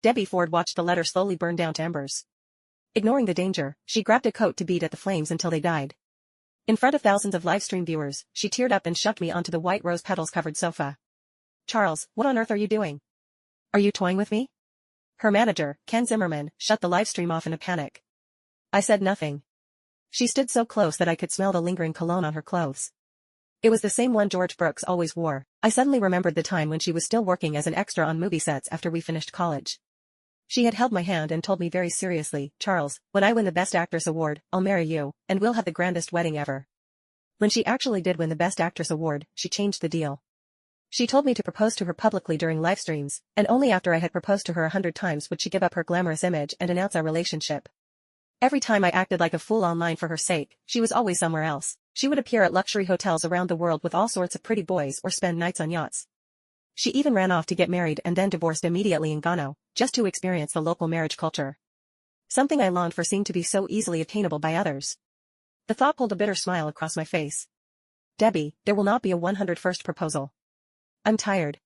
Debbie Ford watched the letter slowly burn down to embers. Ignoring the danger, she grabbed a coat to beat at the flames until they died. In front of thousands of livestream viewers, she teared up and shoved me onto the white rose petals-covered sofa. "Charles, what on earth are you doing? Are you toying with me?" Her manager, Ken Zimmerman, shut the livestream off in a panic. I said nothing. She stood so close that I could smell the lingering cologne on her clothes. It was the same one George Brooks always wore. I suddenly remembered the time when she was still working as an extra on movie sets after we finished college. She had held my hand and told me very seriously, "Charles, when I win the Best Actress award, I'll marry you, and we'll have the grandest wedding ever." When she actually did win the Best Actress award, she changed the deal. She told me to propose to her publicly during live streams, and only after I had proposed to her 100 times would she give up her glamorous image and announce our relationship. Every time I acted like a fool online for her sake, she was always somewhere else. She would appear at luxury hotels around the world with all sorts of pretty boys or spend nights on yachts. She even ran off to get married and then divorced immediately in Ghana, just to experience the local marriage culture. Something I longed for seemed to be so easily attainable by others. The thought pulled a bitter smile across my face. "Debbie, there will not be a 101st proposal. I'm tired.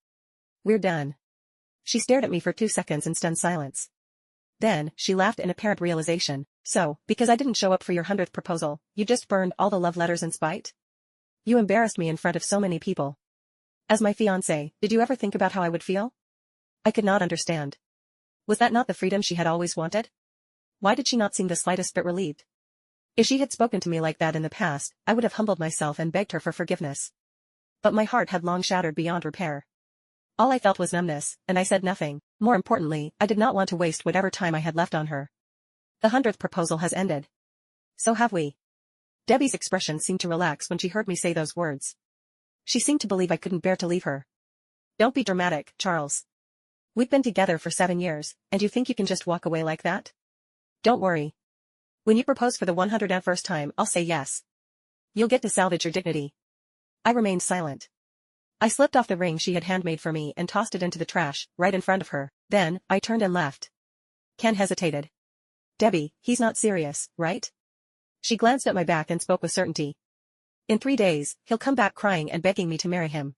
We're done." She stared at me for 2 seconds in stunned silence. Then, she laughed in apparent realization. "So, because I didn't show up for your 100th proposal, you just burned all the love letters in spite? You embarrassed me in front of so many people. As my fiancé, did you ever think about how I would feel?" I could not understand. Was that not the freedom she had always wanted? Why did she not seem the slightest bit relieved? If she had spoken to me like that in the past, I would have humbled myself and begged her for forgiveness. But my heart had long shattered beyond repair. All I felt was numbness, and I said nothing. More importantly, I did not want to waste whatever time I had left on her. The 100th proposal has ended. So have we. Debbie's expression seemed to relax when she heard me say those words. She seemed to believe I couldn't bear to leave her. "Don't be dramatic, Charles. We've been together for 7 years, and you think you can just walk away like that? Don't worry. When you propose for the 101st time, I'll say yes. You'll get to salvage your dignity." I remained silent. I slipped off the ring she had handmade for me and tossed it into the trash, right in front of her. Then, I turned and left. Ken hesitated. "Debbie, he's not serious, right?" She glanced at my back and spoke with certainty. "In 3 days, he'll come back crying and begging me to marry him.